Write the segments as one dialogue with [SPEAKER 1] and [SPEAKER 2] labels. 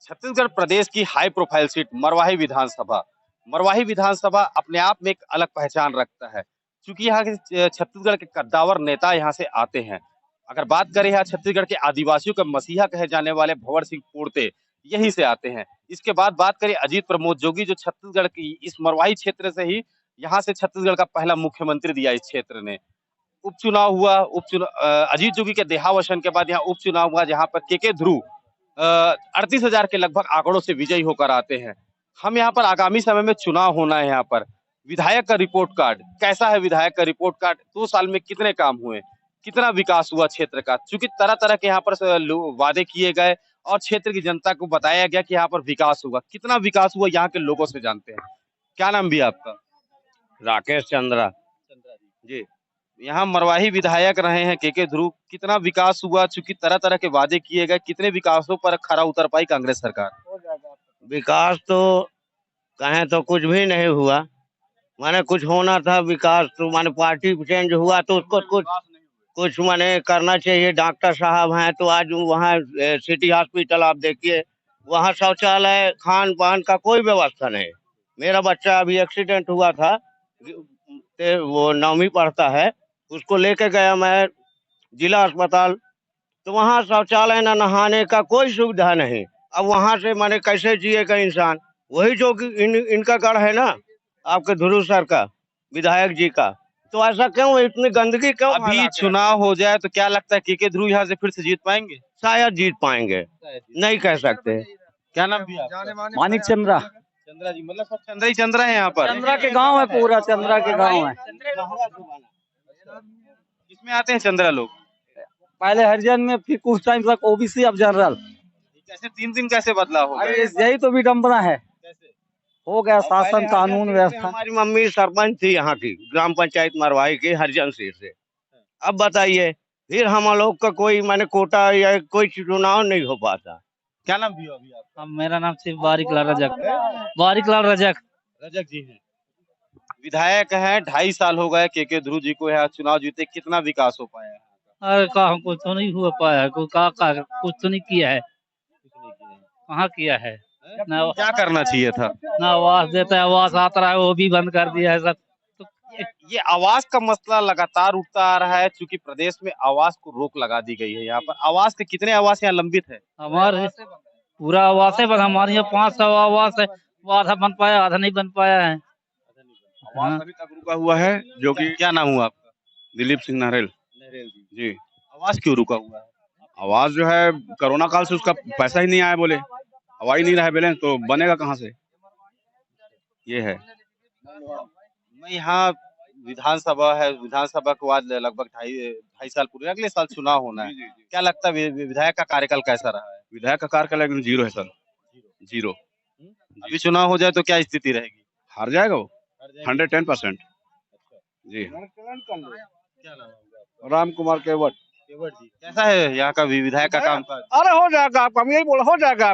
[SPEAKER 1] छत्तीसगढ़ प्रदेश की high profile seat Marwahi विधानसभा। मरवाही विधानसभा अपने आप में एक अलग पहचान रखता है, क्योंकि यहाँ के छत्तीसगढ़ के कद्दावर नेता यहाँ से आते हैं। अगर बात करें यहाँ छत्तीसगढ़ के आदिवासियों का मसीहा कहे जाने वाले भंवर सिंह पोड़ते यहीं से आते हैं। इसके बाद बात करें अजीत प्रमोद जोगी, जो छत्तीसगढ़ की इस मरवाही क्षेत्र से ही यहाँ से छत्तीसगढ़ का पहला मुख्यमंत्री दिया इस क्षेत्र ने। उपचुनाव हुआ, अजीत जोगी के देहावसान के बाद यहाँ उपचुनाव हुआ, जहाँ पर के ध्रुव 38,000 के लगभग आंकड़ों से विजयी होकर आते हैं। हम यहाँ पर आगामी समय में चुनाव होना है, यहाँ पर विधायक का रिपोर्ट कार्ड कैसा है, विधायक का रिपोर्ट कार्ड 2 साल में कितने काम हुए, कितना विकास हुआ क्षेत्र का, चूंकि तरह तरह के यहाँ पर वादे किए गए और क्षेत्र की जनता को बताया गया कि यहाँ पर विकास होगा। कितना विकास हुआ यहाँ के लोगों से जानते हैं। क्या नाम भी आपका?
[SPEAKER 2] राकेश चंद्रा
[SPEAKER 1] जी, यहाँ मरवाही विधायक रहे हैं के ध्रुव, कितना विकास हुआ, चूंकि तरह तरह के वादे किए गए, कितने विकासों पर खरा उतर पाई कांग्रेस सरकार?
[SPEAKER 2] विकास तो कहें तो कुछ भी नहीं हुआ। माने कुछ होना था विकास, तो माने पार्टी चेंज हुआ तो उसको कुछ माने करना चाहिए। डॉक्टर साहब हैं तो आज वहाँ सिटी हॉस्पिटल आप देखिए, वहाँ शौचालय खान पान का कोई व्यवस्था नहीं। मेरा बच्चा अभी एक्सीडेंट हुआ था, वो 9वीं पढ़ता है, उसको लेके गया मैं जिला अस्पताल, तो वहाँ शौचालय न नहाने का कोई सुविधा नहीं। अब वहाँ से माने कैसे जिएगा इंसान? वही जो इनका गढ़ है ना, आपके ध्रुव सर का, विधायक जी का, तो ऐसा क्यों, इतनी गंदगी क्यों?
[SPEAKER 1] अभी चुनाव हो जाए तो क्या लगता है के ध्रुव यहाँ से फिर से जीत पाएंगे?
[SPEAKER 2] शायद जीत पाएंगे, नहीं कह सकते।
[SPEAKER 1] क्या नाम भी आपका?
[SPEAKER 3] मानिक चंद्रा।
[SPEAKER 1] चंद्रा जी, मतलब सब चंद्रा ही चंद्रा है यहाँ पर?
[SPEAKER 3] चंद्रा के गांव है, पूरा चंद्रा के गांव है।
[SPEAKER 1] किसमें आते हैं चंद्रा लोग?
[SPEAKER 3] पहले हरिजन में, फिर कुछ टाइम तक ओबीसी, अब जनरल।
[SPEAKER 1] कैसे 3 दिन कैसे बदला हो?
[SPEAKER 3] अरे यही तो विडम्बना है। हो गया शासन कानून व्यवस्था।
[SPEAKER 2] हमारी मम्मी सरपंच थी यहाँ की, ग्राम पंचायत मरवाही की, हरिजन सीट से। अब बताइए, फिर हम लोग का कोई माने कोटा या कोई चुनाव नहीं हो पाता।
[SPEAKER 1] क्या नाम भी अभी आपका?
[SPEAKER 3] मेरा नाम सिर्फ बारिकलाल रजक। बारिकलाल रजक।
[SPEAKER 1] रजक जी हैं, विधायक हैं, 2.5 साल हो गए के ध्रुव जी को यहाँ चुनाव जीते, कितना विकास हो पाया है?
[SPEAKER 3] अरे कहा कुछ तो नहीं हो पाया, कुछ तो नहीं किया है। कहाँ किया है? ना
[SPEAKER 1] क्या करना चाहिए था?
[SPEAKER 3] ना आवास देता है, आवास आता रहा है वो भी बंद कर दिया है सब। तो
[SPEAKER 1] ये आवास का मसला लगातार उठता आ रहा है, क्योंकि प्रदेश में आवास को रोक लगा दी गई है। यहाँ पर आवास के कितने आवास यहाँ लंबित है?
[SPEAKER 3] हमारे पूरा आवास है, बस हमारे यहाँ 500 आवास है, वो आधा बन पाया, आधा नहीं बन पाया है।
[SPEAKER 4] आवास अभी तक रुका हुआ है, जो कि
[SPEAKER 1] क्या नाम हुआ आपका?
[SPEAKER 4] दिलीप सिंह नारेल जी।
[SPEAKER 1] आवास क्यों रुका हुआ है?
[SPEAKER 4] आवास जो है कोरोना काल से उसका पैसा ही नहीं आया, बोले हवा ही नहीं रहा बैलेंस, तो बनेगा कहाँ से? ये है।
[SPEAKER 1] मैं यहाँ विधानसभा है, विधानसभा के बाद लगभग ढाई साल पूरे, अगले साल चुनाव होना है। क्या लगता है विधायक का कार्यकाल कैसा रहा है?
[SPEAKER 4] विधायक का कार्यकाल एकदम 0 है सर, 0।
[SPEAKER 1] अभी चुनाव हो जाए तो क्या स्थिति रहेगी?
[SPEAKER 4] हार जाएगा वो 110% जी।
[SPEAKER 1] क्या नाम है?
[SPEAKER 4] राम कुमार केवट।
[SPEAKER 1] जी, कैसा है यहाँ का विधायक का काम काज?
[SPEAKER 5] अरे हो जाएगा आपका, हम यही बोला, हो जाएगा।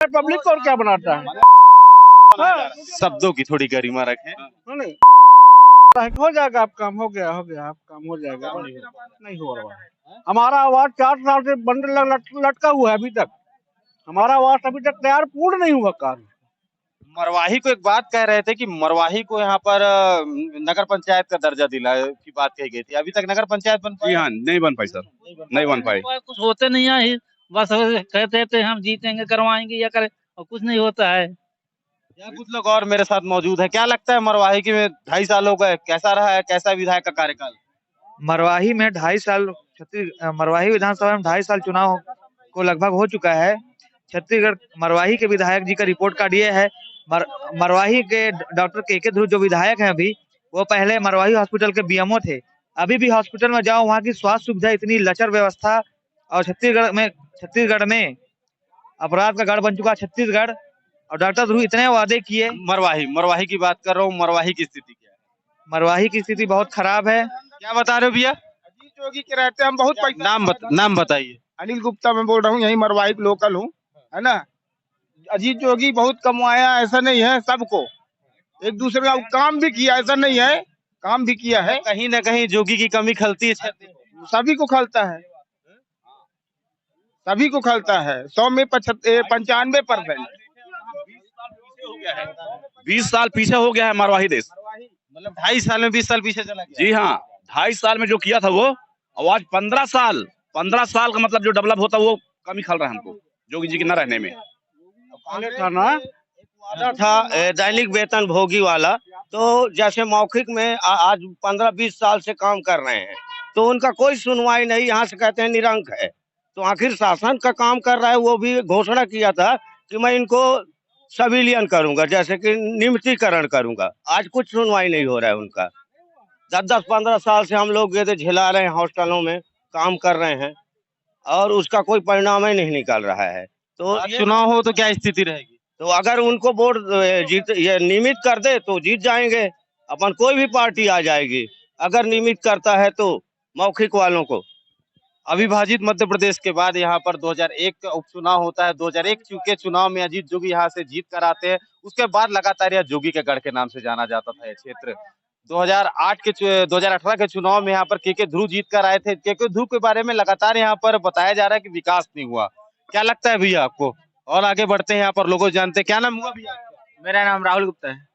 [SPEAKER 5] पब्लिक को और क्या बनाता है?
[SPEAKER 1] शब्दों की थोड़ी गरिमा रखें।
[SPEAKER 5] नहीं हो जाएगा आप काम, हो गया आप काम, हो जाएगा। नहीं हो रहा है। हमारा आवाज 4 साल से बंडल लटका हुआ है, अभी तक हमारा आवाज अभी तक तैयार पूर्ण नहीं हुआ कार्य।
[SPEAKER 1] मरवाही को एक बात कह रहे थे कि मरवाही को यहाँ पर नगर पंचायत का दर्जा दिला की बात कही गई थी, अभी तक नगर पंचायत बन पाई?
[SPEAKER 4] जी हाँ, नहीं बन पाई सर, नहीं बन पाई।
[SPEAKER 3] कुछ होते नहीं है, बस कहते थे हम जीतेंगे, करवाएंगे या करें, और कुछ नहीं होता है।
[SPEAKER 1] यहाँ कुछ लोग और मेरे साथ मौजूद है। क्या लगता है मरवाही की में 2.5 साल हो गए, कैसा रहा है, कैसा विधायक का कार्यकाल?
[SPEAKER 6] मरवाही में 2.5 साल, मरवाही विधानसभा में 2.5 साल चुनाव को लगभग हो चुका है। छत्तीसगढ़ मरवाही के विधायक जी का रिपोर्ट कार्ड ये है। मरवाही के डॉक्टर के ध्रुव जो विधायक हैं अभी, वो पहले मरवाही हॉस्पिटल के बीएमओ थे। अभी भी हॉस्पिटल में जाओ, वहाँ की स्वास्थ्य सुविधा इतनी लचर व्यवस्था, और छत्तीसगढ़ में अपराध का गढ़ बन चुका छत्तीसगढ़, और डॉक्टर ध्रुव इतने वादे किए।
[SPEAKER 1] मरवाही की बात कर रहा हूँ। मरवाही की स्थिति क्या है?
[SPEAKER 6] मरवाही की स्थिति बहुत खराब है।
[SPEAKER 1] क्या बता रहे हो भैया?
[SPEAKER 5] अजीत जोगी के रहते हम बहुत
[SPEAKER 1] नाम बताइए।
[SPEAKER 5] अनिल गुप्ता मैं बोल रहा हूँ, यही मरवाही लोकल हूँ, है ना। अजीत जोगी बहुत कमाया, ऐसा नहीं है, सबको एक दूसरे का काम भी किया, ऐसा नहीं है, काम भी किया है।
[SPEAKER 1] कहीं न कहीं जोगी की कमी खलती है,
[SPEAKER 5] सभी को खलता है,
[SPEAKER 7] सभी को खलता है। 100 में 95%।
[SPEAKER 4] 20 साल पीछे हो गया है मरवाही देश।
[SPEAKER 1] मतलब 2.5 साल में 20 साल पीछे चला गया।
[SPEAKER 4] जी हाँ, 2.5 साल में जो किया था वो, और आज 15 साल का मतलब जो डेवलप होता वो कमी खल रहा है हमको जोगी जी के न रहने में।
[SPEAKER 5] पहले था ना,
[SPEAKER 2] वादा था दैनिक वेतन भोगी वाला, तो जैसे मौखिक में आज 15-20 साल से काम कर रहे हैं, तो उनका कोई सुनवाई नहीं, यहाँ से कहते हैं निरंक है। तो आखिर शासन का काम कर रहा है, वो भी घोषणा किया था कि मैं इनको सविलियन करूंगा, जैसे कि नियमितीकरण करूंगा। आज कुछ सुनवाई नहीं हो रहा है उनका। 10-15 साल से हम लोग ये झेला रहे हैं, हॉस्टलों में काम कर रहे हैं, और उसका कोई परिणाम ही नहीं निकल रहा है। तो
[SPEAKER 1] आज चुनाव हो तो क्या स्थिति रहेगी?
[SPEAKER 2] तो अगर उनको वोट जीत ये नियमित कर दे तो जीत जाएंगे, अपन कोई भी पार्टी आ जाएगी। अगर नियमित करता है तो मौखिक वालों को।
[SPEAKER 1] अविभाजित मध्य प्रदेश के बाद यहाँ पर 2001 का उपचुनाव होता है। 2001 के चुनाव में अजीत जोगी यहाँ से जीत कर आते हैं। उसके बाद लगातार यह जोगी के गढ़ के नाम से जाना जाता था ये क्षेत्र। 2018 के चुनाव में यहाँ पर के ध्रुव जीत कर आए थे। के ध्रुव के बारे में लगातार यहाँ पर बताया जा रहा है कि विकास नहीं हुआ। क्या लगता है भैया आपको? और आगे बढ़ते हैं, यहाँ पर लोगों जानते हैं। क्या नाम हुआ भैया आपका?
[SPEAKER 8] मेरा नाम राहुल गुप्ता है।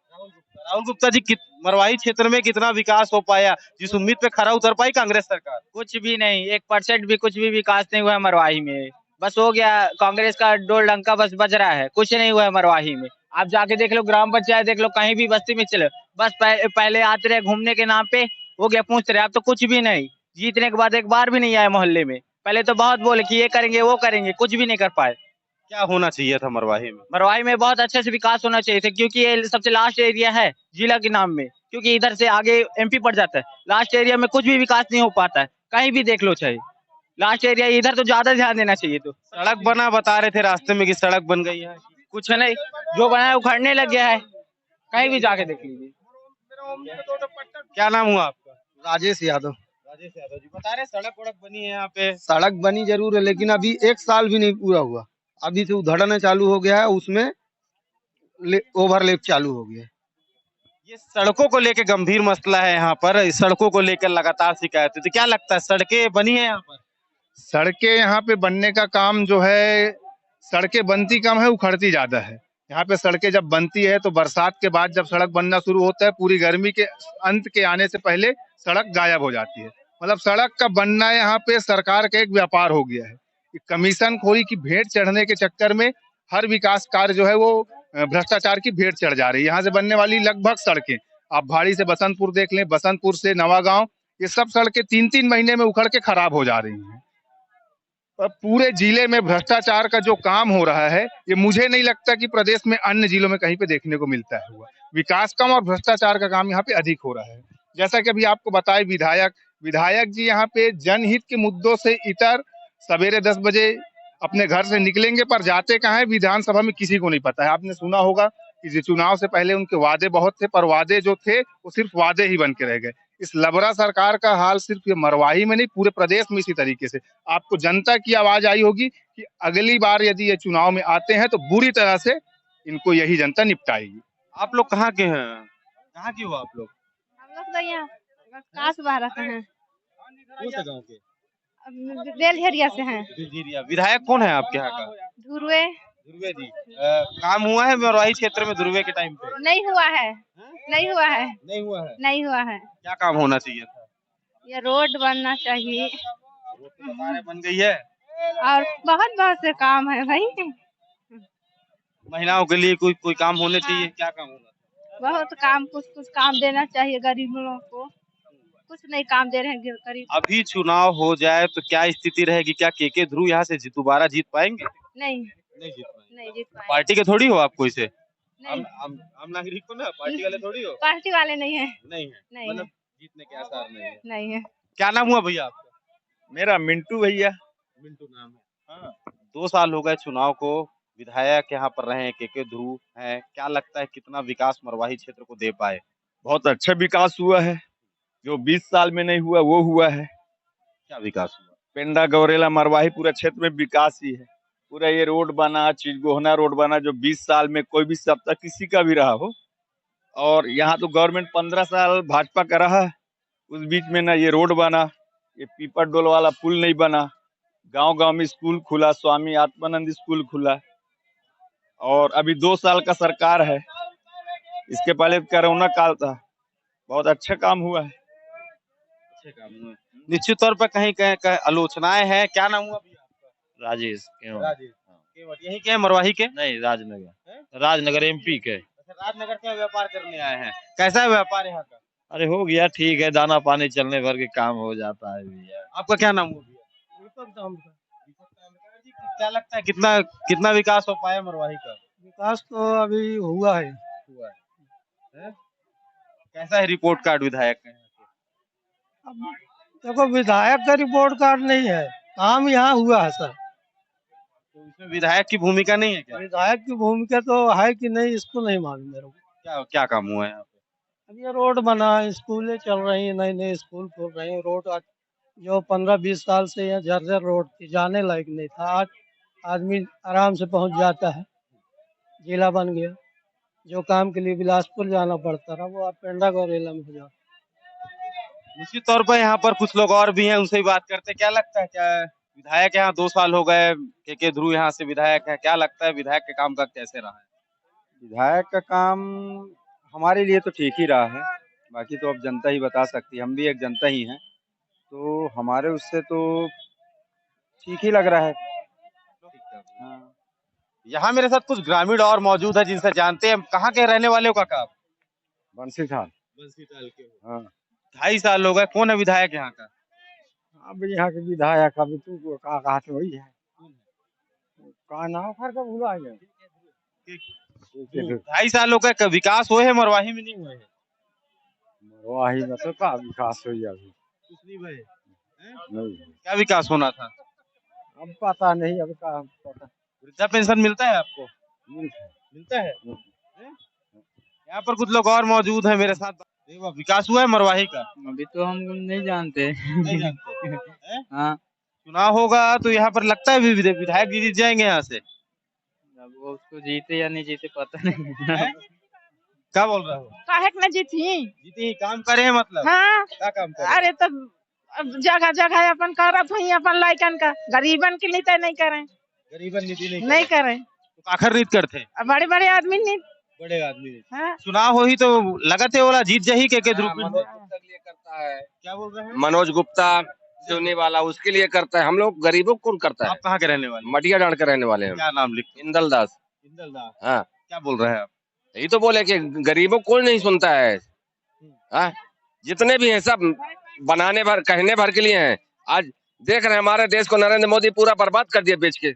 [SPEAKER 1] राहुल गुप्ता जी, मरवाही क्षेत्र में कितना विकास हो पाया? जिस उम्मीद पे खरा उतर पाई कांग्रेस सरकार?
[SPEAKER 8] कुछ भी नहीं, 1% भी कुछ भी विकास नहीं हुआ है मरवाही में। बस हो गया, कांग्रेस का डोल डंका बस बज रहा है, कुछ नहीं हुआ है मरवाही में। आप जाके देख लो, ग्राम पंचायत देख लो, कहीं भी बस्ती में चले, बस पहले आते रहे घूमने के नाम पे, हो गया पूछते रहे। अब तो कुछ भी नहीं, जीतने के बाद एक बार भी नहीं आए मोहल्ले में। पहले तो बहुत बोले कि ये करेंगे वो करेंगे, कुछ भी नहीं कर पाए।
[SPEAKER 1] क्या होना चाहिए था मरवाही में?
[SPEAKER 8] मरवाही में बहुत अच्छे से विकास होना चाहिए था, क्योंकि ये सबसे लास्ट एरिया है जिला के नाम में, क्योंकि इधर से आगे एमपी पड़ जाता है। लास्ट एरिया में कुछ भी विकास नहीं हो पाता है, कहीं भी देख लो चाहे लास्ट एरिया, इधर तो ज्यादा ध्यान देना चाहिए। तो
[SPEAKER 1] सड़क बना, बता रहे थे रास्ते में कि सड़क बन गई है।
[SPEAKER 8] कुछ नहीं, जो बना है उखड़ने लग गया है, कहीं भी जाके देख लीजिए।
[SPEAKER 1] क्या नाम हुआ आपका?
[SPEAKER 7] राजेश यादव।
[SPEAKER 1] राजेश यादव जी बता रहे सड़क वड़क बनी है यहाँ पे।
[SPEAKER 7] सड़क बनी जरूर है, लेकिन अभी 1 साल भी नहीं पूरा हुआ। अभी से उधड़ना चालू हो गया है, उसमें ओवरलेप चालू हो गया है।
[SPEAKER 1] ये सड़कों को लेकर गंभीर मसला है यहाँ पर। इस सड़कों को लेकर लगातार शिकायत है, तो क्या लगता है सड़कें बनी है यहाँ पर?
[SPEAKER 9] सड़कें यहाँ पे बनने का काम जो है, सड़कें बनती कम है, उखड़ती ज्यादा है। यहाँ पे सड़कें जब बनती है तो बरसात के बाद जब सड़क बनना शुरू होता है, पूरी गर्मी के अंत के आने से पहले सड़क गायब हो जाती है। मतलब सड़क का बनना यहाँ पे सरकार का एक व्यापार हो गया है। कमीशन खोरी की भेंट चढ़ने के चक्कर में हर विकास कार्य जो है वो भ्रष्टाचार की भेंट चढ़ जा रही है। यहाँ से बनने वाली लगभग सड़कें, आप भाड़ी से बसंतपुर देख लें, बसंतपुर से नवागांव, ये सब सड़कें 3-3 महीने में उखड़ के खराब हो जा रही हैं। और पूरे जिले में भ्रष्टाचार का जो काम हो रहा है, ये मुझे नहीं लगता कि प्रदेश में अन्य जिलों में कहीं पे देखने को मिलता है। हुआ विकास कम और भ्रष्टाचार का काम यहाँ पे अधिक हो रहा है। जैसा कि अभी आपको बताए, विधायक जी यहाँ पे जनहित के मुद्दों से इतर सवेरे 10 बजे अपने घर से निकलेंगे, पर जाते कहाँ है विधानसभा में किसी को नहीं पता है। आपने सुना होगा कि चुनाव से पहले उनके वादे बहुत थे, पर वादे जो थे वो सिर्फ वादे ही बन के रह गए। इस लबरा सरकार का हाल सिर्फ ये मरवाही में नहीं, पूरे प्रदेश में इसी तरीके से। आपको जनता की आवाज आई होगी कि अगली बार यदि ये चुनाव में आते हैं तो बुरी तरह से इनको यही जनता निपटाएगी।
[SPEAKER 1] आप लोग कहाँ के हैं? कहाँ की हो आप लोग?
[SPEAKER 10] हम लोग तो यहाँ काश भारत हैं,
[SPEAKER 1] कौन से गाँव के?
[SPEAKER 10] बेलझरिया से हैं।
[SPEAKER 1] विधायक कौन है आपके यहाँ का?
[SPEAKER 10] धुर्वे।
[SPEAKER 1] धुर्वे जी, काम हुआ है मरवाही क्षेत्र में धुर्वे के टाइम पे?
[SPEAKER 10] नहीं हुआ है, नहीं हुआ है,
[SPEAKER 1] नहीं हुआ है।
[SPEAKER 10] नहीं हुआ है।
[SPEAKER 1] क्या काम होना चाहिए था?
[SPEAKER 10] ये रोड बनना चाहिए।
[SPEAKER 1] रोड तो बन गई है,
[SPEAKER 10] और बहुत से काम है भाई।
[SPEAKER 1] महिलाओं के लिए कोई काम होने चाहिए। क्या काम होना?
[SPEAKER 10] बहुत काम, कुछ काम देना चाहिए गरीबों को। कुछ नहीं काम दे रहे हैं गरीब।
[SPEAKER 1] अभी चुनाव हो जाए तो क्या स्थिति रहेगी? क्या के ध्रुव यहाँ से दोबारा जीत पाएंगे?
[SPEAKER 10] नहीं
[SPEAKER 1] जीत पाएंगे।
[SPEAKER 10] नहीं जीत पाएंगे।
[SPEAKER 1] पार्टी के थोड़ी हो आप कोई से?
[SPEAKER 10] नहीं,
[SPEAKER 1] आम नागरिक हो ना, पार्टी वाले थोड़ी हो।
[SPEAKER 10] पार्टी वाले नहीं है।
[SPEAKER 1] नहीं है,
[SPEAKER 10] नहीं
[SPEAKER 1] मतलब जीतने के आसार नहीं है।
[SPEAKER 10] नहीं है।
[SPEAKER 1] क्या नाम हुआ भैया आपका?
[SPEAKER 9] मेरा मिंटू भैया।
[SPEAKER 1] मिंटू नाम है। हाँ, 2 साल हो गए चुनाव को, विधायक यहाँ पर रहे के ध्रुव हैं। क्या लगता है कितना विकास मरवाही क्षेत्र को दे पाए?
[SPEAKER 9] बहुत अच्छा विकास हुआ है, जो 20 साल में नहीं हुआ वो हुआ है।
[SPEAKER 1] क्या विकास हुआ?
[SPEAKER 9] पेंडा गौरेला मरवाही पूरा क्षेत्र में विकास ही है। पूरा ये रोड बना, चिजगोहना रोड बना, जो 20 साल में कोई भी सप्ताह किसी का भी रहा हो। और यहाँ तो गवर्नमेंट 15 साल भाजपा का रहा, उस बीच में ना ये रोड बना, ये पीपर डोल वाला पुल नहीं बना,
[SPEAKER 11] गांव गांव में स्कूल खुला, स्वामी आत्मानंद स्कूल खुला, और अभी 2 साल का सरकार है। इसके पहले कोरोना काल था, बहुत अच्छा काम हुआ है।
[SPEAKER 1] अच्छे काम हुए। निश्चित तौर पर कहीं कहीं आलोचनाएं हैं। क्या नाम हुआ भैया आपका?
[SPEAKER 12] राजेश
[SPEAKER 1] राजेश केवट। यही के हैं मरवाही के?
[SPEAKER 12] नहीं, राजनगर, राजनगर एमपी के।
[SPEAKER 1] अच्छा, राजनगर के व्यापार करने आए हैं। कैसा है व्यापार यहाँ का?
[SPEAKER 12] अरे हो गया, ठीक है, दाना पानी चलने भर के काम हो जाता है भैया।
[SPEAKER 1] आपका क्या नाम हुआ भैया? दीपक ताम्रकर जी, क्या लगता है कितना कितना विकास हो पाया मरवाही का?
[SPEAKER 5] विकास तो अभी हुआ है।
[SPEAKER 1] हैं? कैसा है रिपोर्ट कार्ड विधायक का?
[SPEAKER 5] अब देखो, विधायक का रिपोर्ट कार्ड नहीं है, काम यहाँ हुआ है सर।
[SPEAKER 1] तो इसमें विधायक की भूमिका नहीं है क्या?
[SPEAKER 5] विधायक की भूमिका तो है कि नहीं, इसको नहीं मालूम मेरे को।
[SPEAKER 1] क्या क्या काम हुआ है यहाँ पे?
[SPEAKER 5] अब ये रोड बना, स्कूलें चल रही हैं, नए नए स्कूल खुल रहे हैं। रोड जो 15-20 साल से यहाँ जर्जर रोड थी, जाने लायक नहीं था, आज आदमी आराम से पहुंच जाता है। जिला बन गया। जो काम के लिए बिलासपुर जाना पड़ता था, वो आप पेंडा गौरेला में हो जाता।
[SPEAKER 1] निश्चित तौर पर यहाँ पर कुछ लोग और भी हैं, उनसे ही बात करते हैं। क्या लगता है, क्या विधायक यहाँ 2 साल हो गए, के ध्रुव यहाँ से विधायक है, क्या लगता है विधायक के काम का कैसे रहा है?
[SPEAKER 13] विधायक का काम हमारे लिए तो ठीक ही रहा है, बाकी तो अब जनता ही बता सकती है। हम भी एक जनता ही हैं, तो हमारे उससे तो ठीक ही लग रहा है।
[SPEAKER 1] हाँ। यहाँ मेरे साथ कुछ ग्रामीण और मौजूद है जिनसे जानते हैं। कहाँ के रहने वाले हो काका?
[SPEAKER 13] बंसीठाल।
[SPEAKER 1] बंसीठाल के हो।
[SPEAKER 13] हाँ।
[SPEAKER 1] 2.5 साल हो गए। कौन है विधायक यहाँ का?
[SPEAKER 13] अब यहाँ के विधायक अभी तू कहा से वही है, का नाम फर का भूला है।
[SPEAKER 1] 2.5 साल हो गए, विकास हुए है मरवाही में? नहीं हुए है
[SPEAKER 13] मरवाही में तो का विकास हुई अभी
[SPEAKER 1] कुछ नहीं हुए।
[SPEAKER 13] नहीं।
[SPEAKER 1] क्या विकास होना था?
[SPEAKER 13] अब पता नहीं, अब का पता।
[SPEAKER 1] वृद्धा पेंशन मिलता है आपको? मिलता है। यहाँ पर कुछ लोग और मौजूद हैं मेरे साथ। विकास हुआ है मरवाही का?
[SPEAKER 8] अभी तो हम नहीं जानते।
[SPEAKER 1] नहीं जानते हैं?
[SPEAKER 8] हाँ,
[SPEAKER 1] चुनाव होगा तो यहाँ पर लगता है विधायक जी जीत जाएंगे यहाँ से।
[SPEAKER 8] अब वो उसको जीते या नहीं जीते पता नहीं।
[SPEAKER 1] क्या बोल रहे हो?
[SPEAKER 10] काहे के न जीती?
[SPEAKER 1] जीती काम करे मतलब?
[SPEAKER 10] हाँ।
[SPEAKER 1] क्या काम करे?
[SPEAKER 10] अरे तो जगह जगह अपन करत हुई अपन लाइकन का, गरीबन के लिए तो नहीं करें।
[SPEAKER 1] गरीबन नीति
[SPEAKER 10] नहीं करें
[SPEAKER 1] तो आखिर रीत करते।
[SPEAKER 10] बड़े बड़े आदमी नहीं।
[SPEAKER 1] बड़े आदमी
[SPEAKER 10] हाँ?
[SPEAKER 1] चुनाव हो ही तो लगते वाला जीत जाही के ध्रुव
[SPEAKER 14] करता है।
[SPEAKER 1] क्या बोल रहे हैं?
[SPEAKER 14] मनोज गुप्ता चुनने वाला उसके लिए करता है, हम लोग गरीबों को करता है।
[SPEAKER 1] आप कहाँ के रहने वाले?
[SPEAKER 14] मटिया डांड के रहने वाले हैं।
[SPEAKER 1] क्या नाम लिखते?
[SPEAKER 14] इंदल दास।
[SPEAKER 1] इंदल दास।
[SPEAKER 14] हाँ।
[SPEAKER 1] क्या बोल रहे हैं आप?
[SPEAKER 14] यही तो बोले कि गरीबों को नहीं सुनता है। हाँ? जितने भी हैं सब बनाने भर कहने भर के लिए हैं। आज देख रहे हैं हमारे देश को नरेंद्र मोदी पूरा बर्बाद कर दिया बेच के,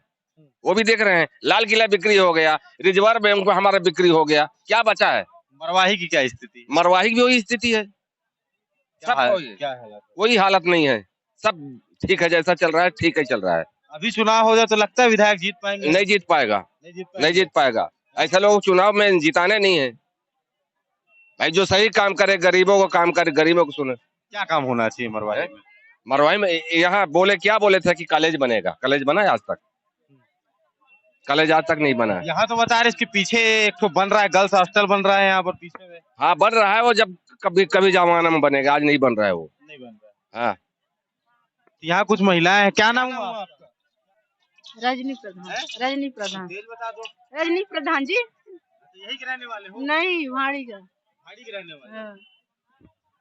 [SPEAKER 14] वो भी देख रहे हैं। लाल किला बिक्री हो गया, रिजर्व बैंक हमारा बिक्री हो गया, क्या बचा है?
[SPEAKER 1] मरवाही की क्या स्थिति?
[SPEAKER 14] मरवाही की वही स्थिति है।
[SPEAKER 1] क्या हालत?
[SPEAKER 14] कोई हालत नहीं है, सब ठीक है, जैसा चल रहा है ठीक है चल रहा है।
[SPEAKER 1] अभी चुनाव हो जाए तो लगता है विधायक जीत पाएंगे?
[SPEAKER 14] नहीं जीत पाएगा, नहीं जीत पाएगा। ऐसा लोग चुनाव में जिताने नहीं है भाई। जो सही काम करे, गरीबों को काम करे, गरीबों को सुने।
[SPEAKER 1] क्या काम होना चाहिए मरवाही में?
[SPEAKER 14] मरवाही में यहाँ बोले क्या बोले थे कि कॉलेज बनेगा, कॉलेज बना है आज तक? कॉलेज आज तक नहीं बना है।
[SPEAKER 1] यहाँ तो बता रहे इसके पीछे एक तो बन रहा है, गर्ल्स हॉस्टल बन रहा है यहाँ पर पीछे में।
[SPEAKER 14] हाँ बन रहा है, वो जब कभी जमाना में बनेगा, आज नहीं बन रहा है वो।
[SPEAKER 1] नहीं बन रहा है।
[SPEAKER 14] हाँ।
[SPEAKER 1] यहाँ कुछ महिलाएं हैं। क्या नाम हुआ आपका?
[SPEAKER 10] रजनी प्रधान। रजनी प्रधान।
[SPEAKER 1] तेज बता दो।
[SPEAKER 10] रजनी प्रधान जी।
[SPEAKER 1] यही के रहने वाले हो?
[SPEAKER 10] नहीं, भाड़ी का।
[SPEAKER 1] भाड़ी के रहने वाले।
[SPEAKER 10] हाँ।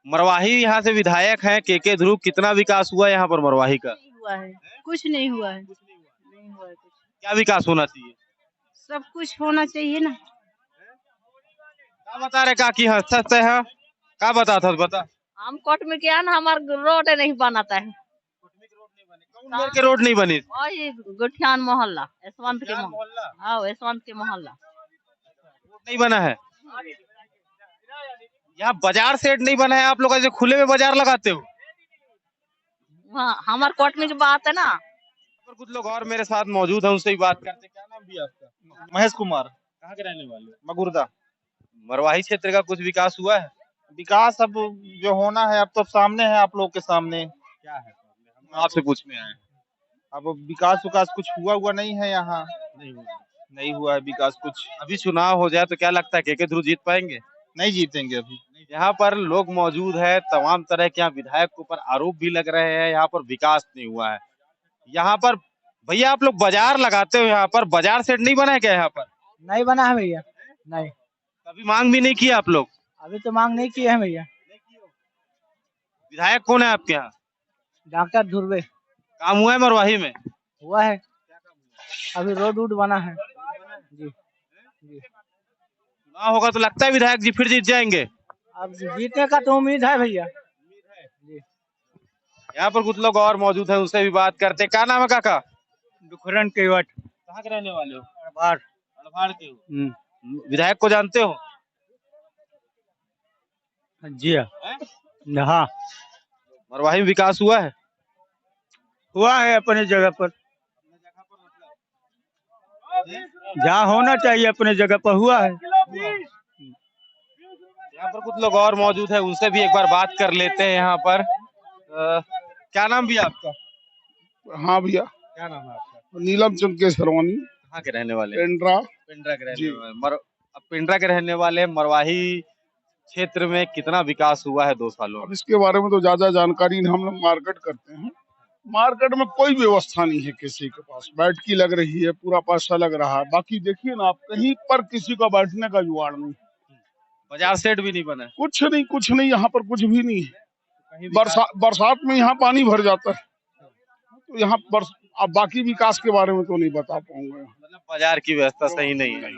[SPEAKER 1] मरवाही यहाँ से विधायक हैं के ध्रुव। कितना विकास हुआ यहाँ पर मरवाही का?
[SPEAKER 10] नहीं हुआ है, कुछ नहीं हुआ है। नहीं हुआ है कुछ।
[SPEAKER 1] क्या विकास होना चाहिए?
[SPEAKER 10] सब कुछ होना चाहिए ना।
[SPEAKER 1] क्या बता रहे काकी? हंसते हैं। क्या बता था बता।
[SPEAKER 10] हम कोट में क्या ना, हमारा रोड नहीं बनाता है।
[SPEAKER 1] कौन के रोड नहीं बनी?
[SPEAKER 10] वही गुठियान मोहल्ला, यशवंत के मोहल्ला। हाँ, यशवंत के मोहल्ला
[SPEAKER 1] नहीं बना है। यहाँ बाजार सेट नहीं बना है। आप लोग ऐसे खुले में बाजार लगाते हो?
[SPEAKER 10] वहाँ हमारे कोट में की बात है ना।
[SPEAKER 1] पर कुछ लोग और मेरे साथ मौजूद हैं, उनसे ही बात करते। क्या नाम भी आपका?
[SPEAKER 5] महेश कुमार।
[SPEAKER 1] कहाँ के रहने वाले हो?
[SPEAKER 5] मगुर्दा।
[SPEAKER 1] मरवाही क्षेत्र का कुछ विकास हुआ है?
[SPEAKER 5] विकास अब जो होना है अब तो सामने है, आप लोग के सामने।
[SPEAKER 1] क्या है? हम आपसे पूछने आए।
[SPEAKER 5] अब विकास कुछ हुआ नहीं है यहाँ। नहीं हुआ है विकास कुछ।
[SPEAKER 1] अभी चुनाव हो जाए तो क्या लगता है के ध्रुव जीत पाएंगे?
[SPEAKER 5] नहीं जीतेंगे अभी।
[SPEAKER 1] यहाँ पर लोग मौजूद है, तमाम तरह के यहाँ विधायक के ऊपर आरोप भी लग रहे हैं। यहाँ पर विकास नहीं हुआ है। यहाँ पर भैया आप लोग बाजार लगाते हो, यहाँ पर बाजार सेट नहीं बना है क्या यहाँ पर?
[SPEAKER 15] नहीं बना है भैया, नहीं।
[SPEAKER 1] कभी मांग भी नहीं किया आप लोग?
[SPEAKER 15] अभी तो मांग नहीं किए हैं भैया।
[SPEAKER 1] विधायक कौन है आपके यहाँ?
[SPEAKER 15] डॉक्टर ध्रुवे।
[SPEAKER 1] काम हुआ है मरवाही में?
[SPEAKER 15] हुआ है, अभी रोड वोड बना है जी।
[SPEAKER 1] चुनाव होगा तो लगता है विधायक जी फिर जीत जाएंगे?
[SPEAKER 15] अब जीतने का तो उम्मीद है भैया।
[SPEAKER 1] यहाँ पर कुछ लोग और मौजूद हैं, उनसे भी बात करते हैं। क्या नाम है काका?
[SPEAKER 5] दुखरन के वट।
[SPEAKER 1] कहाँ के रहने वाले हो?
[SPEAKER 5] अड़भाड़।
[SPEAKER 1] अड़भाड़ के हो। विधायक को जानते हो?
[SPEAKER 5] जी हाँ।
[SPEAKER 1] मरवाही में विकास हुआ है?
[SPEAKER 5] हुआ है अपने जगह पर, जहाँ होना चाहिए अपने जगह पर हुआ है।
[SPEAKER 1] यहाँ पर कुछ लोग और मौजूद है, उनसे भी एक बार बात कर लेते हैं। यहाँ पर क्या नाम भी आपका?
[SPEAKER 16] हाँ भैया।
[SPEAKER 1] क्या नाम है आपका?
[SPEAKER 16] नीलम चंद के सरवानी।
[SPEAKER 1] कहाँ के रहने वाले?
[SPEAKER 16] पेंड्रा।
[SPEAKER 1] पिंडरा के रहने वाले। अब पिंडरा के रहने वाले मरवाही क्षेत्र में कितना विकास हुआ है 2 सालों में?
[SPEAKER 16] अब इसके बारे में तो ज्यादा जानकारी नहीं, हम लोग मार्केट करते हैं। मार्केट में कोई व्यवस्था नहीं है, किसी के पास बैठकी लग रही है, पूरा पैसा लग रहा है, बाकी देखिए ना आप कहीं पर किसी का बैठने का जुगाड़ नहीं।
[SPEAKER 1] बाजार सेट भी नहीं बना है?
[SPEAKER 16] कुछ नहीं, यहाँ पर कुछ भी नहीं है। बरसात में यहाँ पानी भर जाता है, तो यहाँ अब बाकी विकास के बारे में तो नहीं बता पाऊंगा।
[SPEAKER 1] मतलब बाजार की व्यवस्था सही नहीं है।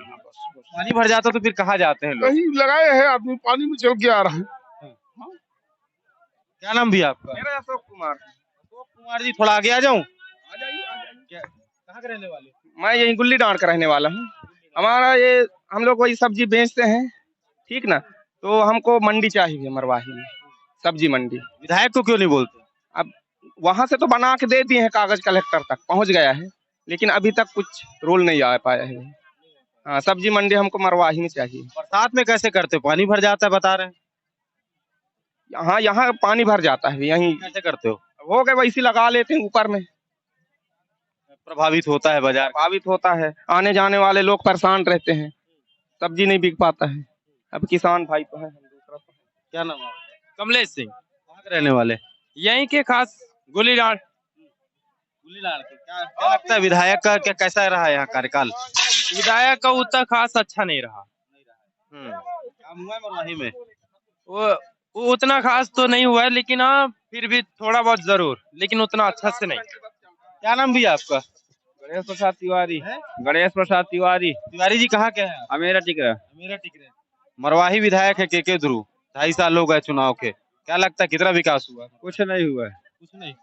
[SPEAKER 1] पानी भर जाता तो फिर कहाँ जाते हैं लोग?
[SPEAKER 16] कहीं लगाए हैं आदमी, पानी में चल के आ रहा है।
[SPEAKER 1] क्या नाम भी आपका?
[SPEAKER 17] मेरा अशोक कुमार।
[SPEAKER 1] अशोक कुमार जी, थोड़ा आगे आ जाऊं? कहाँ के रहने वाले?
[SPEAKER 17] मैं यही गुल्ली डांड का रहने वाला हूँ। हमारा ये हम लोग वही सब्जी बेचते हैं, ठीक ना, तो हमको मंडी चाहिए मरवाही में, सब्जी मंडी।
[SPEAKER 1] विधायक को क्यों नहीं बोलते?
[SPEAKER 17] अब वहां से तो बना के दे दिए हैं, कागज कलेक्टर तक पहुंच गया है, लेकिन अभी तक कुछ रोल नहीं आ पाया है। हाँ, सब्जी मंडी हमको मरवाही में चाहिए।
[SPEAKER 1] बरसात में कैसे करते हो? पानी भर जाता है बता रहे हैं।
[SPEAKER 17] हाँ, यहाँ पानी भर जाता है। यहीं
[SPEAKER 1] कैसे करते हो?
[SPEAKER 17] हो गए वैसे लगा लेते हैं ऊपर में।
[SPEAKER 1] प्रभावित होता है बाजार?
[SPEAKER 17] प्रभावित होता है, आने जाने वाले लोग परेशान रहते हैं, सब्जी नहीं बिक पाता है। अब किसान भाई तो है।
[SPEAKER 1] क्या नाम है?
[SPEAKER 18] कमलेश सिंह।
[SPEAKER 1] कहाँ के रहने वाले?
[SPEAKER 18] यहीं के खास गुलीडांड।
[SPEAKER 1] गुलीडांड के। क्या लगता है विधायक का क्या कैसा रहा यहाँ कार्यकाल?
[SPEAKER 18] विधायक का उतना खास अच्छा नहीं रहा।
[SPEAKER 1] काम हुआ है मरवाही में?
[SPEAKER 18] वो उतना खास तो नहीं हुआ है, लेकिन हाँ फिर भी थोड़ा बहुत जरूर, लेकिन उतना अच्छा से नहीं।
[SPEAKER 1] क्या नाम भी है आपका?
[SPEAKER 19] गणेश प्रसाद तिवारी। गणेश प्रसाद तिवारी।
[SPEAKER 1] तिवारी जी कहाँ के हैं?
[SPEAKER 19] अमेरा टिकरा।
[SPEAKER 1] अमेरा टिकरा। मरवाही विधायक है के ध्रुव। 2.5 साल हो गए चुनाव के, क्या लगता है कितना विकास हुआ?
[SPEAKER 19] कुछ नहीं हुआ है।
[SPEAKER 1] कुछ नहीं।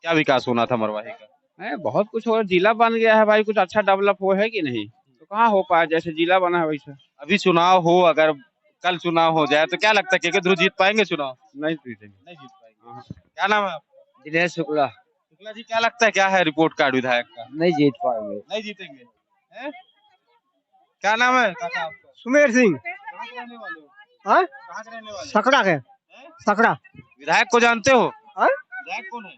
[SPEAKER 1] क्या विकास होना था मरवाही का?
[SPEAKER 19] है बहुत कुछ हो, जिला बन गया है भाई, कुछ अच्छा डेवलप हो है कि नहीं, तो कहाँ हो पाया, जैसे जिला बना है वैसा।
[SPEAKER 1] अभी चुनाव हो, अगर कल चुनाव हो जाए तो क्या लगता है के ध्रुव जीत पाएंगे चुनाव?
[SPEAKER 19] नहीं जीतेंगे।
[SPEAKER 1] नहीं जीत पाएंगे। क्या नाम है आपका?
[SPEAKER 15] दिनेश शुक्ला।
[SPEAKER 1] शुक्ला जी, क्या लगता है क्या है रिपोर्ट कार्ड विधायक का?
[SPEAKER 15] नहीं जीत पाएंगे।
[SPEAKER 1] नहीं जीतेंगे। क्या नाम है काका आपका?
[SPEAKER 5] सुमेर सिंह।
[SPEAKER 1] कहाँ के रहने वाले हो?
[SPEAKER 5] हाँ?
[SPEAKER 1] कहाँ के रहने वाले?
[SPEAKER 5] सकड़ा के। सकड़ा।
[SPEAKER 1] विधायक को जानते हो?
[SPEAKER 5] विधायक
[SPEAKER 1] कौन है?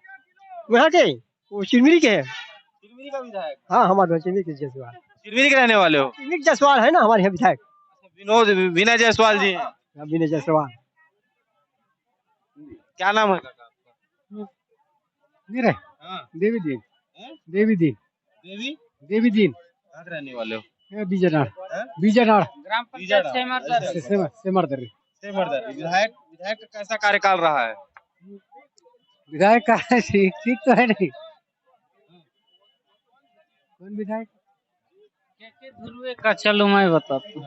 [SPEAKER 5] वहाँ के, वो चिरमिरी के है।
[SPEAKER 1] चिरमिरी का विधायक?
[SPEAKER 5] हाँ, हमारे चिरमिरी के जायसवाल।
[SPEAKER 1] चिरमिरी के रहने वाले हो?
[SPEAKER 5] चिरमिरी जायसवाल है ना हमारे यहाँ विधायक।
[SPEAKER 1] विनय जायसवाल जी।
[SPEAKER 5] विनय जायसवाल।
[SPEAKER 1] क्या नाम है काका आपका?
[SPEAKER 5] मेरे देवी दीन। देवी दीन। देवी दीन।
[SPEAKER 1] कहाँ के रहने वाले हो?
[SPEAKER 5] बीजानाड़। बीजानाड़।
[SPEAKER 8] ग्राम पंचायत
[SPEAKER 5] सेमरदरी।
[SPEAKER 1] विधायक का कैसा कार्यकाल रहा है?
[SPEAKER 5] विधायक का ठीक तो है नहीं। कौन विधायक?
[SPEAKER 3] के ध्रुवे का चलो मैं बताता हूँ।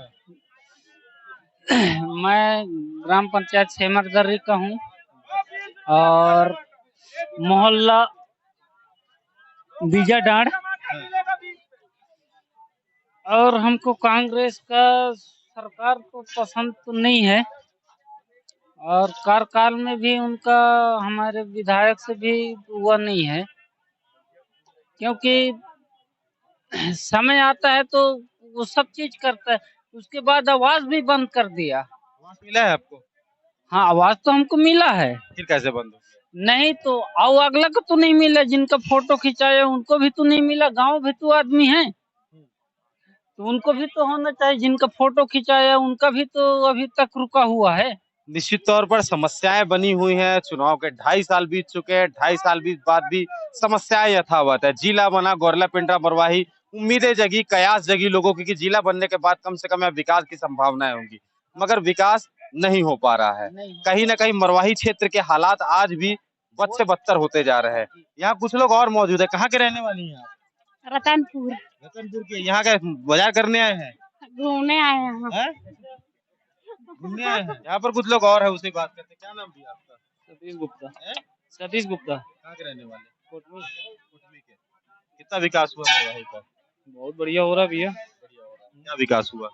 [SPEAKER 3] मैं ग्राम पंचायत सेमरदरी का हूँ और मोहल्ला बीजाडांड, और हमको कांग्रेस का सरकार तो पसंद तो नहीं है, और कार्यकाल में भी उनका हमारे विधायक से भी हुआ नहीं है, क्योंकि समय आता है तो वो सब चीज करता है, उसके बाद आवाज भी बंद कर दिया।
[SPEAKER 1] आवाज मिला है आपको?
[SPEAKER 3] हाँ, आवाज तो हमको मिला है।
[SPEAKER 1] फिर कैसे बंद हो?
[SPEAKER 3] नहीं तो आओ अगला को तो नहीं मिला, जिनका फोटो खिंचाया उनको भी तो नहीं मिला। गांव भी तो आदमी है, तो उनको भी तो होना चाहिए। जिनका फोटो खिंचाया उनका भी तो अभी तक रुका हुआ है।
[SPEAKER 1] निश्चित तौर पर समस्याएं बनी हुई हैं। चुनाव के 2.5 साल बीत चुके हैं, 2.5 साल बीत बाद भी समस्याएं यथावत है। जिला बना गोरला पिंडरा मरवाही, उम्मीदें जगी, कयास जगी लोगों की कि जिला बनने के बाद कम से कम यहाँ विकास की संभावनाएं होंगी, मगर विकास नहीं हो पा रहा है। कहीं ना कहीं मरवाही क्षेत्र के हालात आज भी बद से बदतर होते जा रहे हैं। यहाँ कुछ लोग और मौजूद है। कहाँ के रहने वाली हैं आप?
[SPEAKER 10] रतनपुर।
[SPEAKER 1] रतनपुर के। यहाँ का बाजार करने आए हैं?
[SPEAKER 10] घूमने आए हैं।
[SPEAKER 1] घूमने आए हैं। यहाँ पर कुछ लोग और है, उससे बात करते हैं। क्या नाम भैया आपका?
[SPEAKER 15] सतीश गुप्ता। सतीश गुप्ता।
[SPEAKER 1] कहाँ के रहने वाले?
[SPEAKER 15] कोटमी।
[SPEAKER 1] कोटमी के। कितना विकास हुआ मरवाही का?
[SPEAKER 15] बहुत बढ़िया हो रहा भैया।
[SPEAKER 1] क्या विकास हुआ?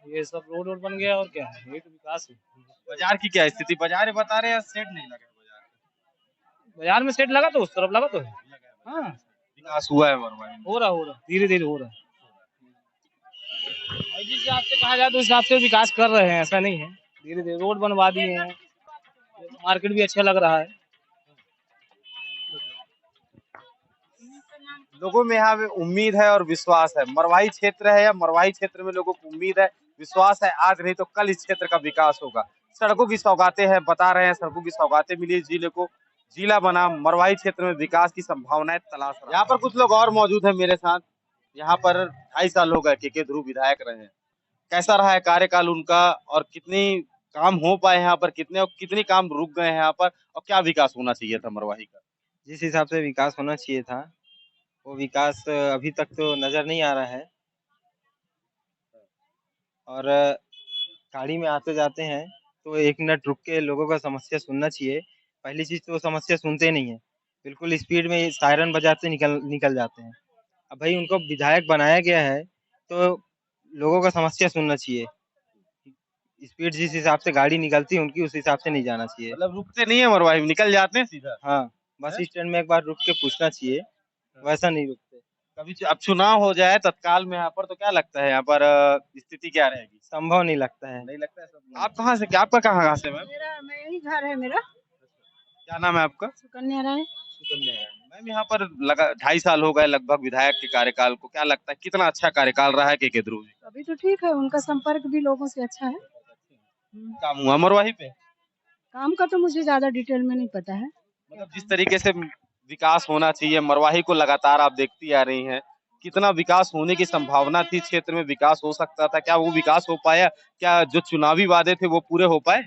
[SPEAKER 15] ये सब रोड वोड बन गया और क्या है, ये तो विकास है।
[SPEAKER 1] बाजार की क्या स्थिति? बाजार बता रहे हैं सेट नहीं लगा
[SPEAKER 15] बाजार में सेट लगा तो उस तरफ लगा तो है। हाँ
[SPEAKER 1] विकास हुआ है मरवाही में।
[SPEAKER 15] हो रहा धीरे धीरे हो रहा। जिस हिसाब से कहा जाए तो उस हिसाब से विकास कर रहे हैं, ऐसा नहीं है। धीरे धीरे रोड बनवा दिए हैं, मार्केट भी अच्छा लग रहा है।
[SPEAKER 1] लोगों में यहाँ उम्मीद है और विश्वास है। मरवाही क्षेत्र है या मरवाही क्षेत्र में लोगों को उम्मीद है, विश्वास है, आज नहीं तो कल इस क्षेत्र का विकास होगा। सड़कों की सौगातें हैं, बता रहे हैं, सड़कों की सौगातें मिली इस जिले को, जिला बना, मरवाही क्षेत्र में विकास की संभावनाएं तलाश रहा है। यहाँ पर कुछ लोग और मौजूद है मेरे साथ। यहाँ पर 2.5 साल हो गए के ध्रुव विधायक रहे हैं। कैसा रहा है कार्यकाल उनका और कितनी काम हो पाए यहाँ पर, कितने काम रुक गए हैं यहाँ पर, और क्या विकास होना चाहिए था मरवाही का?
[SPEAKER 13] जिस हिसाब से विकास होना चाहिए था वो विकास अभी तक तो नजर नहीं आ रहा है। और गाड़ी में आते जाते हैं तो 1 मिनट रुक के लोगों का समस्या सुनना चाहिए। पहली चीज तो वो समस्या सुनते नहीं है, बिल्कुल स्पीड में सायरन बजाते निकल जाते हैं। अब भाई उनको विधायक बनाया गया है तो लोगों का समस्या सुनना चाहिए। स्पीड जिस हिसाब से गाड़ी निकलती है उनकी उस हिसाब से नहीं जाना चाहिए।
[SPEAKER 1] मतलब रुकते नहीं है मरवाही में, निकल जाते हैं सीधा।
[SPEAKER 13] हाँ, बस स्टैंड में एक बार रुक के पूछना चाहिए, वैसा नहीं रुकते।
[SPEAKER 1] कभी अब चुनाव हो जाए तत्काल में यहाँ पर तो क्या लगता है यहाँ पर स्थिति क्या रहेगी?
[SPEAKER 13] संभव नहीं लगता है।
[SPEAKER 1] नहीं लगता है सब। आप कहाँ से, आपका कहाँ से मैम?
[SPEAKER 10] मैं यही घर है मेरा।
[SPEAKER 1] क्या नाम है आपका?
[SPEAKER 10] सुकन्या राय।
[SPEAKER 1] सुकन्या राय। मैम यहाँ पर 2.5 साल हो गए लगभग विधायक के कार्यकाल को, क्या लगता है कितना अच्छा कार्यकाल रहा है के ध्रुव जी?
[SPEAKER 10] अभी तो ठीक है, उनका संपर्क भी लोगों से अच्छा है।
[SPEAKER 1] काम हुआ मरवाही पे?
[SPEAKER 10] काम का तो मुझे ज्यादा डिटेल में नहीं पता है।
[SPEAKER 1] मतलब जिस तरीके से विकास होना चाहिए, मरवाही को लगातार आप देखती आ रही हैं, कितना विकास होने की संभावना थी, क्षेत्र में विकास हो सकता था, क्या वो विकास हो पाया? क्या जो चुनावी वादे थे वो पूरे हो पाए?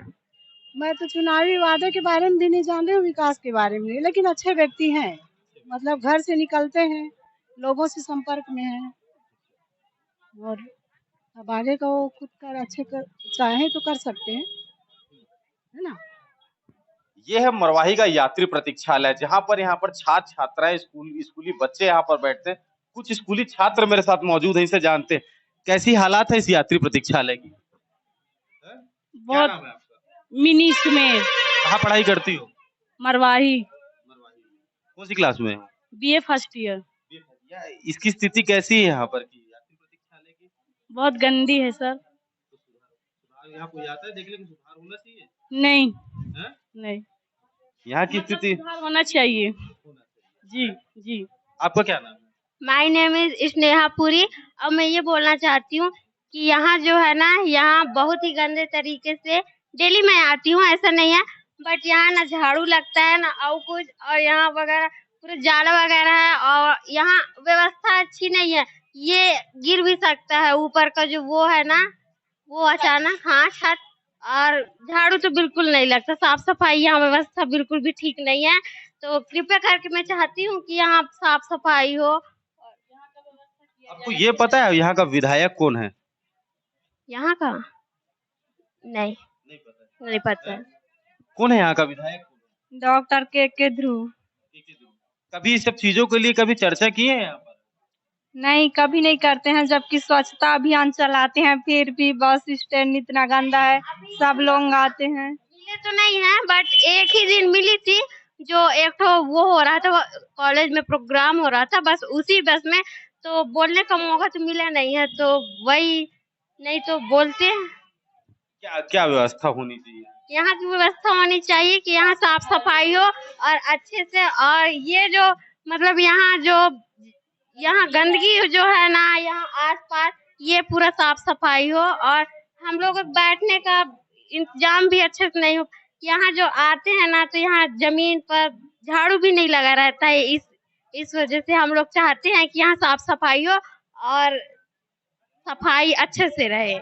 [SPEAKER 10] मैं तो चुनावी वादे के बारे में भी नहीं जानती हूँ, विकास के बारे में नहीं, लेकिन अच्छे व्यक्ति हैं। मतलब घर से निकलते हैं, लोगों से संपर्क में हैं, और अब आगे का वो खुद कर अच्छे कर चाहे तो कर सकते हैं, है ना।
[SPEAKER 1] ये है मरवाही का यात्री प्रतीक्षालय, जहाँ पर छात्र छात्राएं, स्कूली बच्चे यहाँ पर बैठते हैं। कुछ स्कूली छात्र मेरे साथ मौजूद हैं, इसे जानते हैं कैसी हालात है इस यात्री प्रतीक्षालय की।
[SPEAKER 10] बहुत मिनिस्ट में।
[SPEAKER 1] कहाँ पढ़ाई करती हो?
[SPEAKER 10] मरवाही।
[SPEAKER 1] कौन सी क्लास में?
[SPEAKER 10] BA first year.
[SPEAKER 1] इसकी स्थिति कैसी है यहाँ पर की यात्री प्रतीक्षालय की?
[SPEAKER 10] बहुत गंदी है सर।
[SPEAKER 1] यहाँ कोई आता है देखने को, सुधार होना चाहिए?
[SPEAKER 10] नहीं
[SPEAKER 1] है?
[SPEAKER 10] नहीं,
[SPEAKER 1] यहाँ की स्थिति
[SPEAKER 10] सुधार होना चाहिए। जी जी।
[SPEAKER 1] आपका क्या नाम है?
[SPEAKER 20] My name is Sneha Puri. अब मैं ये बोलना चाहती हूँ कि यहाँ जो है ना, यहाँ बहुत ही गंदे तरीके से, डेली मैं आती हूँ ऐसा नहीं है, बट यहाँ ना झाड़ू लगता है ना और कुछ, और यहाँ वगैरह पूरे जाला वगैरह है, और यहाँ व्यवस्था अच्छी नहीं है। ये गिर भी सकता है ऊपर का जो वो है ना, वो अचानक, हाँ, छत। और झाड़ू तो बिल्कुल नहीं लगता, साफ सफाई यहाँ व्यवस्था बिल्कुल भी ठीक नहीं है। तो कृपया करके मैं चाहती हूँ कि यहाँ साफ सफाई हो।
[SPEAKER 1] आपको ये पता है यहाँ का विधायक कौन है?
[SPEAKER 20] यहाँ का नहीं पता है।
[SPEAKER 1] कौन है यहाँ का विधायक?
[SPEAKER 10] डॉक्टर के ध्रुव।
[SPEAKER 1] कभी इस सब चीजों के लिए कभी चर्चा की है यहाँ पर?
[SPEAKER 10] नहीं, कभी नहीं करते हैं, जबकि स्वच्छता अभियान चलाते हैं, फिर भी बस स्टैंड इतना गंदा है, सब लोग आते हैं।
[SPEAKER 20] मिले तो नहीं है, बट एक ही दिन मिली थी, जो एक तो वो हो रहा था, कॉलेज में प्रोग्राम हो रहा था, बस उसी बस में, तो बोलने का मौका तो मिला नहीं है, तो वही, नहीं तो बोलते हैं।
[SPEAKER 1] क्या व्यवस्था होनी चाहिए?
[SPEAKER 20] यहाँ की व्यवस्था होनी चाहिए कि यहाँ साफ सफाई हो और अच्छे से, और ये जो मतलब यहाँ गंदगी जो है ना, यहाँ आसपास, ये पूरा साफ सफाई हो, और हम लोग बैठने का इंतजाम भी अच्छे से नहीं हो। यहाँ जो आते हैं ना तो यहाँ जमीन पर झाड़ू भी नहीं लगा रहता है। इस वजह से हम लोग चाहते हैं कि यहाँ साफ सफाई हो और सफाई अच्छे से रहे।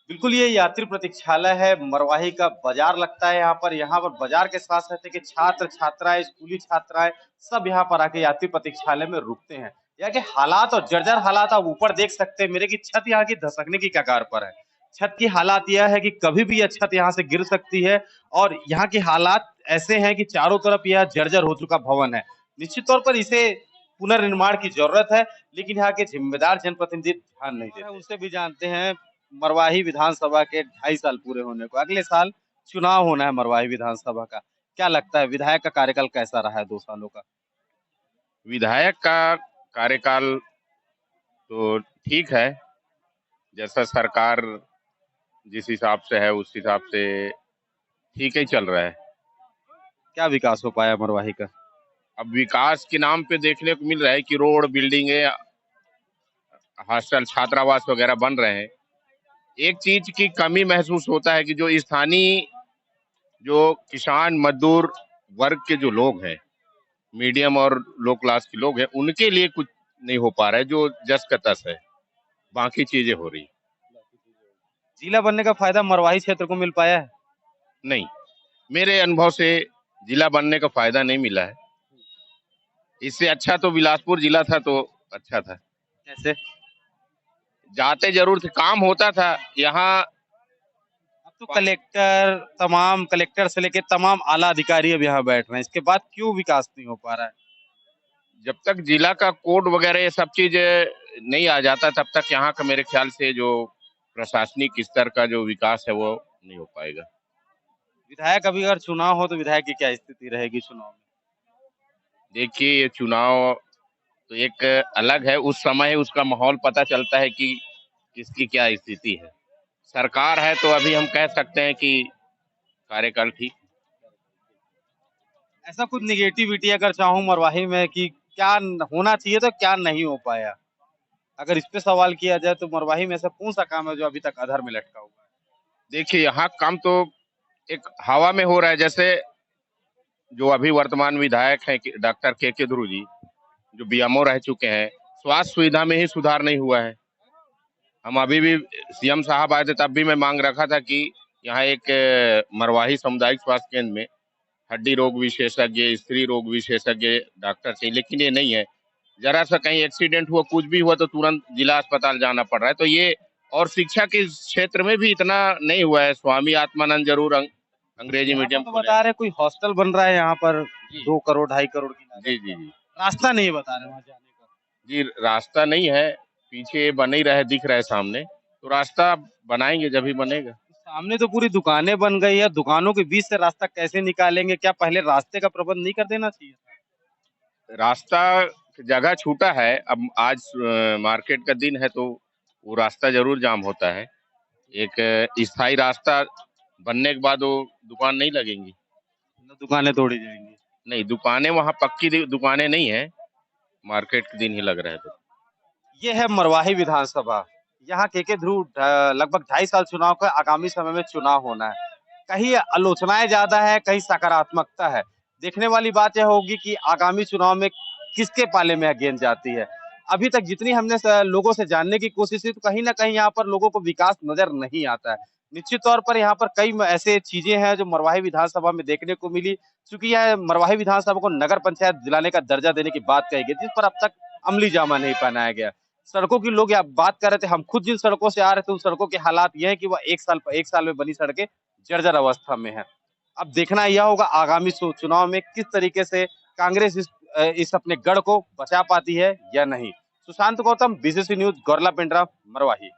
[SPEAKER 1] बिल्कुल, ये यात्री प्रतीक्षालय है, मरवाही का बाजार लगता है यहाँ पर। यहाँ पर बाजार के साथ साथ के छात्र छात्राएं, स्कूली छात्राएं सब यहाँ पर आके यात्री प्रतीक्षालय में रुकते हैं। यहाँ के हालात और जर्जर हालात आप ऊपर देख सकते हैं मेरे की छत यहाँ की धसकने की कगार पर है। छत की हालात यह है कि कभी भी यह छत यहाँ से गिर सकती है और यहाँ के हालात ऐसे हैं कि चारों तरफ यह जर्जर हो चुका भवन है। निश्चित तौर पर इसे पुनर्निर्माण की जरूरत है, लेकिन यहाँ के जिम्मेदार जनप्रतिनिधि ध्यान नहीं देते। उनसे भी जानते हैं, मरवाही विधानसभा के 2.5 साल पूरे होने को, अगले साल चुनाव होना है मरवाही विधानसभा का। क्या लगता है विधायक का कार्यकाल कैसा रहा है 2 सालों का?
[SPEAKER 21] विधायक का कार्यकाल तो ठीक है, जैसा सरकार जिस हिसाब से है उस हिसाब से ठीक ही चल रहा है।
[SPEAKER 1] क्या विकास हो पाया मरवाही का?
[SPEAKER 21] अब विकास के नाम पे देखने को मिल रहा है कि रोड, बिल्डिंगे, हॉस्टल, छात्रावास वगैरह बन रहे हैं। एक चीज की कमी महसूस होता है कि जो स्थानीय जो किसान मजदूर वर्ग के जो लोग हैं, मीडियम और लो क्लास के लोग हैं, उनके लिए कुछ नहीं हो पा रहा है, जो जस का तस है। बाकी चीजें हो रही।
[SPEAKER 1] जिला बनने का फायदा मरवाही क्षेत्र को मिल पाया है?
[SPEAKER 21] नहीं, मेरे अनुभव से जिला बनने का फायदा नहीं मिला है। इससे अच्छा तो बिलासपुर जिला था तो अच्छा था।
[SPEAKER 1] कैसे?
[SPEAKER 21] जाते जरूर थे, काम होता था यहाँ।
[SPEAKER 1] अब तो कलेक्टर से लेके तमाम आला अधिकारी अब यहाँ बैठ रहे हैं, इसके बाद क्यों विकास नहीं हो पा रहा है?
[SPEAKER 21] जब तक जिला का कोड वगैरह ये सब चीज नहीं आ जाता तब तक यहाँ का मेरे ख्याल से जो प्रशासनिक स्तर का जो विकास है वो नहीं हो पाएगा।
[SPEAKER 1] विधायक अभी अगर चुनाव हो तो विधायक की क्या स्थिति रहेगी चुनाव में?
[SPEAKER 21] देखिए, ये चुनाव तो एक अलग है, उस समय उसका माहौल पता चलता है कि किसकी क्या स्थिति है। सरकार है तो अभी हम कह सकते हैं कि कार्यकाल ठीक।
[SPEAKER 1] ऐसा कुछ निगेटिविटी अगर चाहूँ मरवाही में कि क्या होना चाहिए तो क्या नहीं हो पाया, अगर इस पे सवाल किया जाए तो मरवाही में ऐसा कौन सा काम है जो अभी तक अधर में लटका हुआ है?
[SPEAKER 21] देखिए, यहाँ काम तो एक हवा में हो रहा है। जैसे जो अभी वर्तमान विधायक हैं डॉक्टर के ध्रुव जी, जो बीएमओ रह चुके हैं, स्वास्थ्य सुविधा में ही सुधार नहीं हुआ है। हम अभी भी सीएम साहब आए थे तब भी मैं मांग रखा था कि यहाँ एक मरवाही सामुदायिक स्वास्थ्य केंद्र में हड्डी रोग विशेषज्ञ, स्त्री रोग विशेषज्ञ डॉक्टर चाहिए, लेकिन ये नहीं है। जरा सा कहीं एक्सीडेंट हुआ, कुछ भी हुआ तो तुरंत जिला अस्पताल जाना पड़ रहा है। तो ये, और शिक्षा के क्षेत्र में भी इतना नहीं हुआ है। स्वामी आत्मानंद जरूर अंग्रेजी मीडियम
[SPEAKER 1] तो बता रहे कोई हॉस्टल बन रहा है यहाँ पर 2 करोड़ 2.5 करोड़ की।
[SPEAKER 21] जी जी जी।
[SPEAKER 1] रास्ता नहीं बता रहे वहाँ जाने का?
[SPEAKER 21] जी, रास्ता नहीं है, पीछे बन ही रहे, दिख रहा है सामने, तो रास्ता बनाएंगे जब ही बनेगा।
[SPEAKER 1] सामने तो पूरी दुकानें बन गई है, दुकानों के बीच से रास्ता कैसे निकालेंगे? क्या पहले रास्ते का प्रबंध नहीं कर देना चाहिए?
[SPEAKER 21] रास्ता जगह छूटा है, अब आज मार्केट का दिन है तो वो रास्ता जरूर जाम होता है। एक स्थायी रास्ता बनने के बाद वो दुकान नहीं लगेंगी,
[SPEAKER 1] दुकानें तोड़ी जाएंगी।
[SPEAKER 21] नहीं, दुकानें वहाँ पक्की दुकानें नहीं है, मार्केट के दिन ही लग रहा है। तो
[SPEAKER 1] ये है मरवाही विधानसभा। यहाँ के ध्रुव लगभग 2.5 साल चुनाव का, आगामी समय में चुनाव होना है। कहीं आलोचनाएं ज्यादा है, कहीं सकारात्मकता है। देखने वाली बात यह होगी कि आगामी चुनाव में किसके पाले में गेंद जाती है। अभी तक जितनी हमने लोगों से जानने की कोशिश की तो कहीं ना कहीं यहाँ पर लोगों को विकास नजर नहीं आता है। निश्चित तौर पर यहाँ पर कई ऐसे चीजें हैं जो मरवाही विधानसभा में देखने को मिली, क्योंकि यह मरवाही विधानसभा को नगर पंचायत दिलाने का दर्जा देने की बात कही गई, जिस पर अब तक अमली जामा नहीं पहनाया गया। सड़कों की लोग बात कर रहे थे, हम खुद जिन सड़कों से आ रहे थे उन सड़कों के हालात ये हैं कि वह 1 साल में बनी सड़कें जर्जर अवस्था में है। अब देखना यह होगा आगामी चुनाव में किस तरीके से कांग्रेस इस अपने गढ़ को बचा पाती है या नहीं। Sushant Gautam, BCC news, Gaurela Pendra, Marwahi.